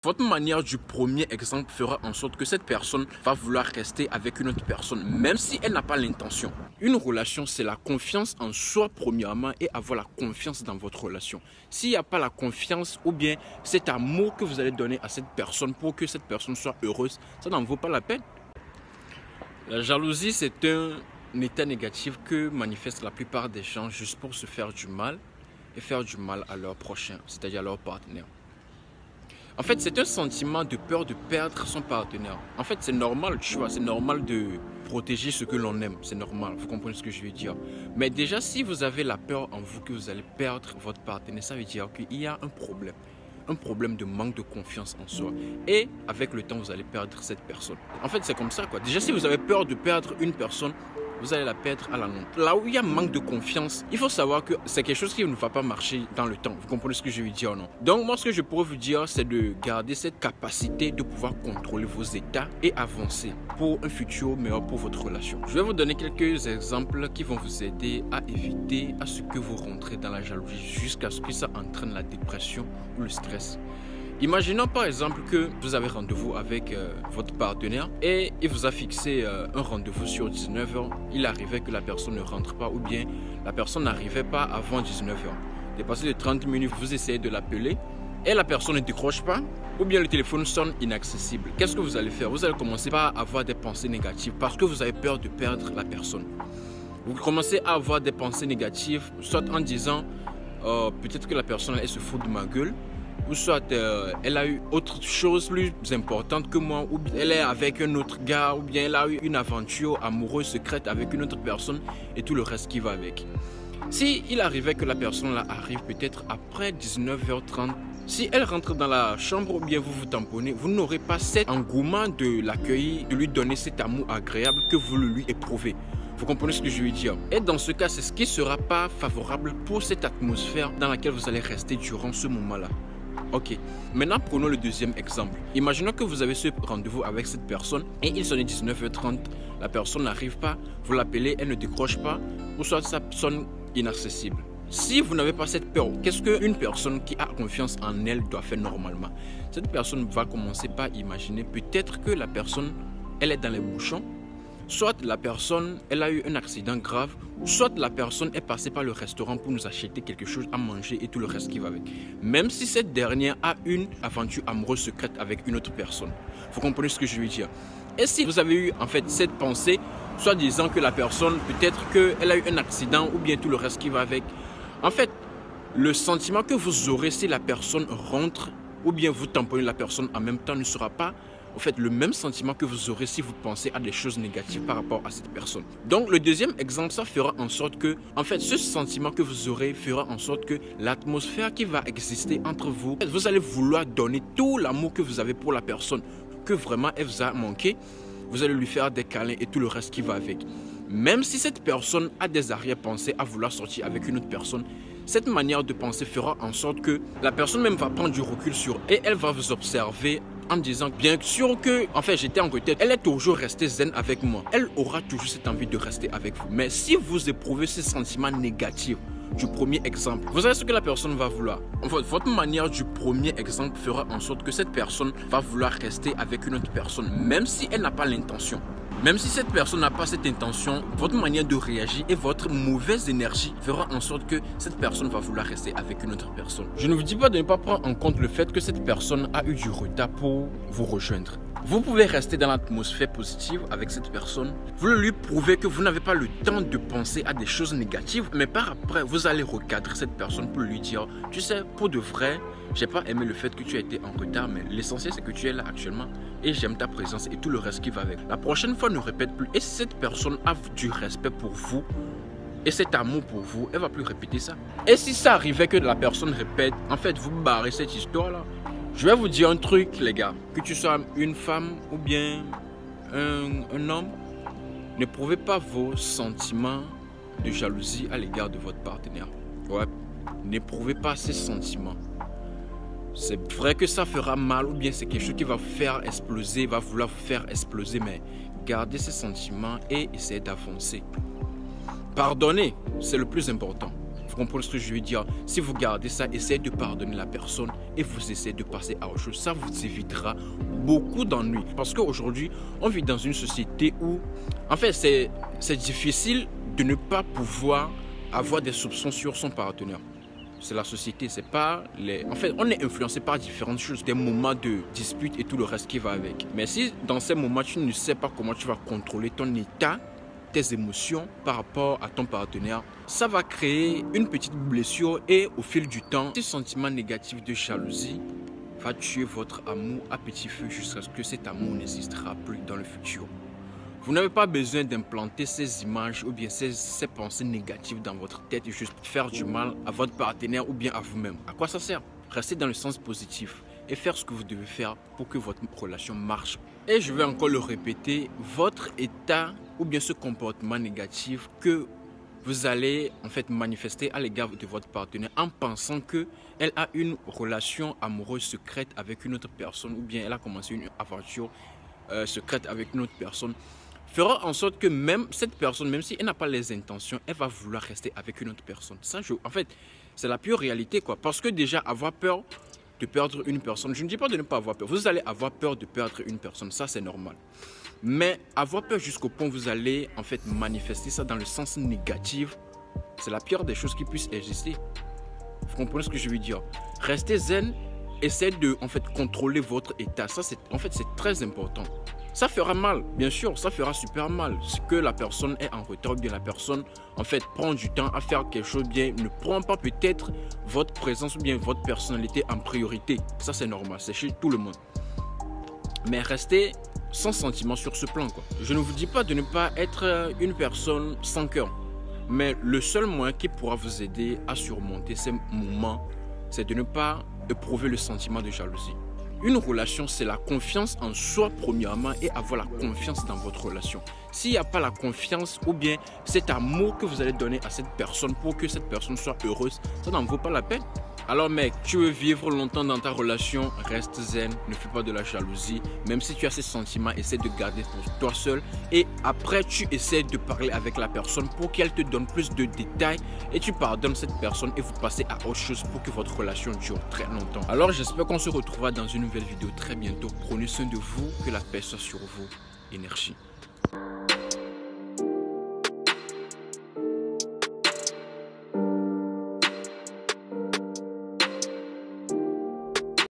Votre manière du premier exemple fera en sorte que cette personne va vouloir rester avec une autre personne, même si elle n'a pas l'intention. Une relation, c'est la confiance en soi premièrement et avoir la confiance dans votre relation. S'il n'y a pas la confiance ou bien cet amour que vous allez donner à cette personne pour que cette personne soit heureuse, ça n'en vaut pas la peine. La jalousie, c'est un état négatif que manifestent la plupart des gens juste pour se faire du mal et faire du mal à leur prochain, c'est-à-dire à leur partenaire. En fait, c'est un sentiment de peur de perdre son partenaire. En fait, c'est normal, tu vois, c'est normal de protéger ce que l'on aime. C'est normal, vous comprenez ce que je veux dire. Mais déjà, si vous avez la peur en vous que vous allez perdre votre partenaire, ça veut dire qu'il y a un problème. Un problème de manque de confiance en soi. Et avec le temps, vous allez perdre cette personne. En fait, c'est comme ça, quoi. Déjà, si vous avez peur de perdre une personne, vous allez la perdre à la longue. Là où il y a manque de confiance, il faut savoir que c'est quelque chose qui ne va pas marcher dans le temps. Vous comprenez ce que je veux dire ou non? Donc moi, ce que je pourrais vous dire, c'est de garder cette capacité de pouvoir contrôler vos états et avancer pour un futur meilleur pour votre relation. Je vais vous donner quelques exemples qui vont vous aider à éviter à ce que vous rentrez dans la jalousie jusqu'à ce que ça entraîne la dépression ou le stress. Imaginons par exemple que vous avez rendez-vous avec votre partenaire et il vous a fixé un rendez-vous sur 19h. Il arrivait que la personne ne rentre pas ou bien la personne n'arrivait pas avant 19h. Dépassé de 30 minutes, vous essayez de l'appeler et la personne ne décroche pas ou bien le téléphone sonne inaccessible. Qu'est-ce que vous allez faire? Vous allez commencer par avoir des pensées négatives parce que vous avez peur de perdre la personne. Vous commencez à avoir des pensées négatives, soit en disant peut-être que la personne elle se fout de ma gueule, ou soit elle a eu autre chose plus importante que moi, ou bien elle est avec un autre gars, ou bien elle a eu une aventure amoureuse secrète avec une autre personne et tout le reste qui va avec. Si il arrivait que la personne là arrive peut-être après 19h30, si elle rentre dans la chambre ou bien vous vous tamponnez, vous n'aurez pas cet engouement de l'accueillir, de lui donner cet amour agréable que vous lui éprouvez. Vous comprenez ce que je veux dire? Et dans ce cas, c'est ce qui ne sera pas favorable pour cette atmosphère dans laquelle vous allez rester durant ce moment-là. Ok, maintenant prenons le deuxième exemple. Imaginons que vous avez ce rendez-vous avec cette personne et il sonne 19h30, la personne n'arrive pas, vous l'appelez, elle ne décroche pas, ou soit ça sonne inaccessible. Si vous n'avez pas cette peur, qu'est-ce qu'une personne qui a confiance en elle doit faire normalement? Cette personne va commencer par imaginer peut-être que la personne, elle est dans les bouchons, soit la personne, elle a eu un accident grave, soit la personne est passée par le restaurant pour nous acheter quelque chose à manger et tout le reste qui va avec. Même si cette dernière a une aventure amoureuse secrète avec une autre personne. Vous comprenez ce que je veux dire? Et si vous avez eu en fait cette pensée, soit disant que la personne, peut-être qu'elle a eu un accident ou bien tout le reste qui va avec. En fait, le sentiment que vous aurez si la personne rentre ou bien vous tamponnez la personne en même temps ne sera pas en fait le même sentiment que vous aurez si vous pensez à des choses négatives par rapport à cette personne. Donc le deuxième exemple, ça fera en sorte que, en fait, ce sentiment que vous aurez fera en sorte que l'atmosphère qui va exister entre vous, vous allez vouloir donner tout l'amour que vous avez pour la personne, que vraiment elle vous a manqué. Vous allez lui faire des câlins et tout le reste qui va avec. Même si cette personne a des arrière-pensées à vouloir sortir avec une autre personne, cette manière de penser fera en sorte que la personne même va prendre du recul sur elle et elle va vous observer en disant bien sûr que, en fait, j'étais en retard. Elle est toujours restée zen avec moi. Elle aura toujours cette envie de rester avec vous. Mais si vous éprouvez ces sentiments négatifs du premier exemple, vous savez ce que la personne va vouloir. En fait, votre manière du premier exemple fera en sorte que cette personne va vouloir rester avec une autre personne, même si elle n'a pas l'intention. Même si cette personne n'a pas cette intention, votre manière de réagir et votre mauvaise énergie fera en sorte que cette personne va vouloir rester avec une autre personne. Je ne vous dis pas de ne pas prendre en compte le fait que cette personne a eu du retard pour vous rejoindre. Vous pouvez rester dans l'atmosphère positive avec cette personne. Vous lui prouvez que vous n'avez pas le temps de penser à des choses négatives, mais par après, vous allez recadrer cette personne pour lui dire, tu sais, pour de vrai, j'ai pas aimé le fait que tu as été en retard, mais l'essentiel c'est que tu es là actuellement et j'aime ta présence et tout le reste qui va avec. La prochaine fois, ne répète plus. Et si cette personne a du respect pour vous et cet amour pour vous, elle va plus répéter ça. Et si ça arrivait que la personne répète, en fait, vous barrez cette histoire-là. Je vais vous dire un truc, les gars. Que tu sois une femme ou bien un homme, n'éprouvez pas vos sentiments de jalousie à l'égard de votre partenaire. Ouais, n'éprouvez pas ces sentiments. C'est vrai que ça fera mal ou bien c'est quelque chose qui va vous faire exploser, va vouloir vous faire exploser, mais gardez ces sentiments et essayez d'avancer. Pardonnez, c'est le plus important. Vous comprenez ce que je veux dire? Si vous gardez ça, essayez de pardonner la personne et vous essayez de passer à autre chose. Ça vous évitera beaucoup d'ennuis. Parce qu'aujourd'hui, on vit dans une société où, en fait, c'est difficile de ne pas pouvoir avoir des soupçons sur son partenaire. C'est la société, c'est pas les... En fait, on est influencé par différentes choses, des moments de dispute et tout le reste qui va avec. Mais si dans ces moments, tu ne sais pas comment tu vas contrôler ton état, tes émotions par rapport à ton partenaire, ça va créer une petite blessure et au fil du temps, ce sentiment négatif de jalousie va tuer votre amour à petit feu jusqu'à ce que cet amour n'existera plus dans le futur. Vous n'avez pas besoin d'implanter ces images ou bien ces pensées négatives dans votre tête et juste faire du mal à votre partenaire ou bien à vous-même. À quoi ça sert? Restez dans le sens positif et faire ce que vous devez faire pour que votre relation marche. Et je vais encore le répéter, votre état ou bien ce comportement négatif que vous allez en fait manifester à l'égard de votre partenaire en pensant qu'elle a une relation amoureuse secrète avec une autre personne ou bien elle a commencé une aventure secrète avec une autre personne, fera en sorte que même cette personne, même si elle n'a pas les intentions, elle va vouloir rester avec une autre personne. Ça, en fait, c'est la pure réalité, quoi. Parce que déjà, avoir peur de perdre une personne, je ne dis pas de ne pas avoir peur. Vous allez avoir peur de perdre une personne, ça c'est normal. Mais avoir peur jusqu'au point où vous allez en fait manifester ça dans le sens négatif, c'est la pire des choses qui puissent exister. Vous comprenez ce que je veux dire? Restez zen, essayez de en fait contrôler votre état. Ça, c'est en fait c'est très important. Ça fera mal, bien sûr, ça fera super mal. Ce que la personne est en retard ou bien la personne, en fait, prend du temps à faire quelque chose bien, ne prend pas peut-être votre présence ou bien votre personnalité en priorité. Ça, c'est normal, c'est chez tout le monde. Mais restez sans sentiment sur ce plan, quoi. Je ne vous dis pas de ne pas être une personne sans cœur. Mais le seul moyen qui pourra vous aider à surmonter ces moments, c'est de ne pas éprouver le sentiment de jalousie. Une relation, c'est la confiance en soi premièrement et avoir la confiance dans votre relation. S'il n'y a pas la confiance ou bien cet amour que vous allez donner à cette personne pour que cette personne soit heureuse, ça n'en vaut pas la peine. Alors mec, tu veux vivre longtemps dans ta relation, reste zen, ne fais pas de la jalousie. Même si tu as ces sentiments, essaie de garder pour toi seul. Et après, tu essaies de parler avec la personne pour qu'elle te donne plus de détails. Et tu pardonnes cette personne et vous passez à autre chose pour que votre relation dure très longtemps. Alors j'espère qu'on se retrouvera dans une nouvelle vidéo très bientôt. Prenez soin de vous, que la paix soit sur vous. Énergie.